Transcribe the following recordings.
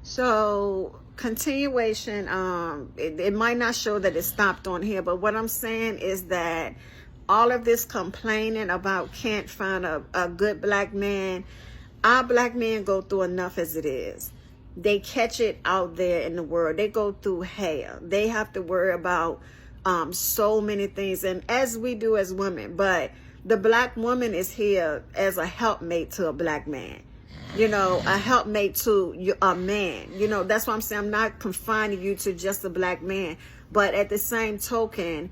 So continuation, it might not show that it stopped on here, but what I'm saying is that all of this complaining about can't find a good black man, our black men go through enough as it is. They catch it out there in the world. They go through hell. They have to worry about so many things, and as we do as women, but the black woman is here as a helpmate to a black man. You know, a helpmate to a man. You know, that's why I'm saying I'm not confining you to just a black man. But at the same token,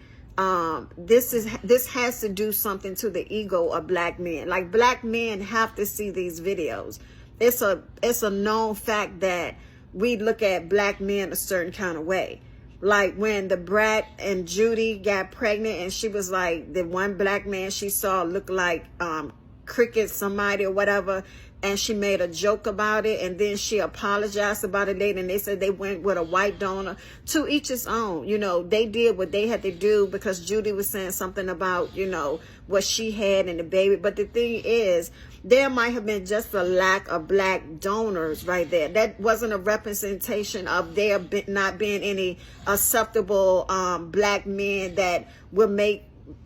this has to do something to the ego of black men. Like, black men have to see these videos. It's a known fact that we look at black men a certain kind of way. Like when the Brat and Judy got pregnant, and she was like, the one black man she saw looked like Cricket somebody or whatever, and she made a joke about it, and then she apologized about it later, and they said they went with a white donor. To each his own. You know, they did what they had to do because Judy was saying something about, you know, what she had and the baby. But the thing is, there might have been just a lack of black donors right there. That wasn't a representation of there not being any acceptable black men that will make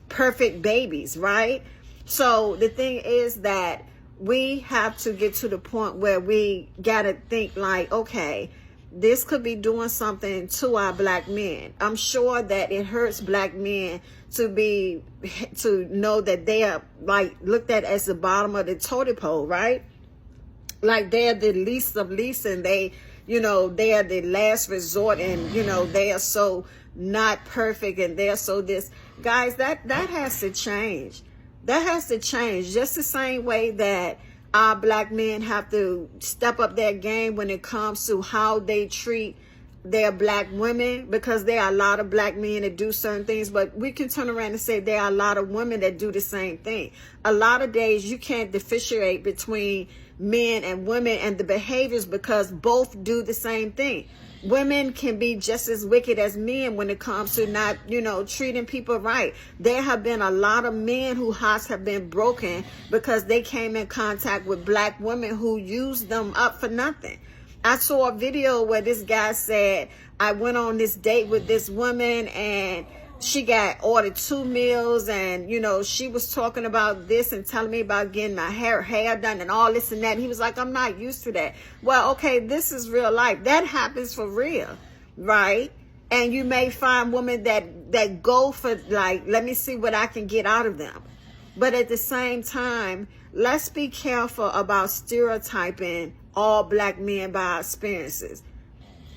perfect babies, right? So the thing is that we have to get to the point where we got to think like, okay, this could be doing something to our black men. I'm sure that it hurts black men to know that they are like looked at as the bottom of the totem pole, right? Like they're the least of least, and they, you know, they are the last resort, and, you know, they are so not perfect, and they're so this. Guys, that has to change. That has to change, just the same way that our black men have to step up their game when it comes to how they treat their black women, because there are a lot of black men that do certain things, but we can turn around and say there are a lot of women that do the same thing. A lot of days you can't differentiate between men and women and the behaviors, because both do the same thing. Women can be just as wicked as men when it comes to not, you know, treating people right. There have been a lot of men whose hearts have been broken because they came in contact with black women who used them up for nothing. I saw a video where this guy said, I went on this date with this woman and she got ordered 2 meals, and, you know, she was talking about this and telling me about getting my hair done and all this and that. And he was like, I'm not used to that. Well, okay, this is real life. That happens for real, right? And you may find women that go for, like, let me see what I can get out of them. But at the same time, let's be careful about stereotyping all black men by our experiences.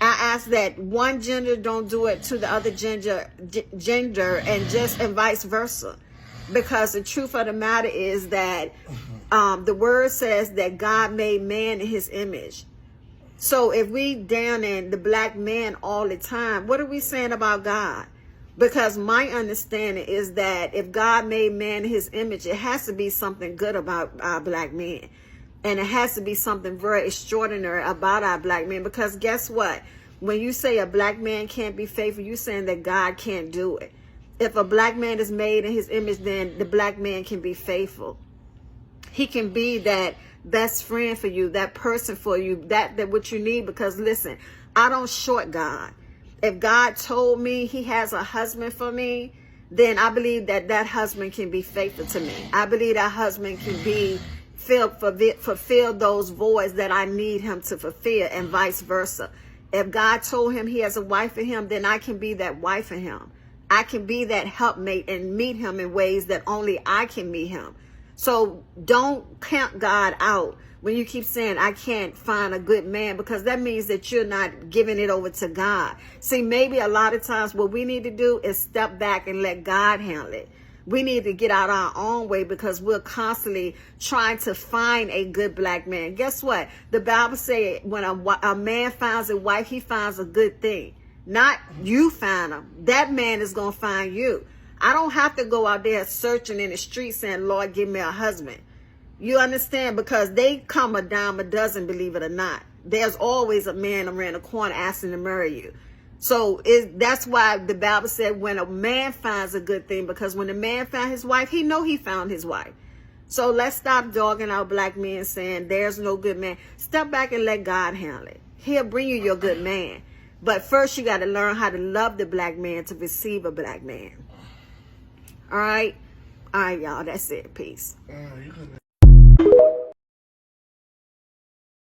I ask that one gender don't do it to the other gender, and vice versa. Because the truth of the matter is that the word says that God made man in his image. So if we down in the black man all the time, what are we saying about God? Because my understanding is that if God made man in his image, it has to be something good about our black men. And it has to be something very extraordinary about our black men. Because guess what? When you say a black man can't be faithful, you're saying that God can't do it. If a black man is made in his image, then the black man can be faithful. He can be that best friend for you, that person for you, that what you need. Because listen, I don't short God. If God told me he has a husband for me, then I believe that husband can be faithful to me. I believe that husband can be fulfill those voids that I need him to fulfill, and vice versa. If God told him he has a wife for him, then I can be that wife for him. I can be that helpmate and meet him in ways that only I can meet him. So don't count God out when you keep saying I can't find a good man, because that means that you're not giving it over to God. See, maybe a lot of times what we need to do is step back and let God handle it. We need to get out our own way, because we're constantly trying to find a good black man. Guess what? The Bible says when a man finds a wife, he finds a good thing. Not you find him. That man is going to find you. I don't have to go out there searching in the street saying, Lord, give me a husband. You understand? Because they come a dime a dozen, believe it or not. There's always a man around the corner asking to marry you. So that's why the Bible said when a man finds a good thing, because when a man found his wife, he know he found his wife. So let's stop dogging out black men saying there's no good man. Step back and let God handle it. He'll bring you your good man. But first, you got to learn how to love the black man to receive a black man. All right? All right, y'all. That's it. Peace.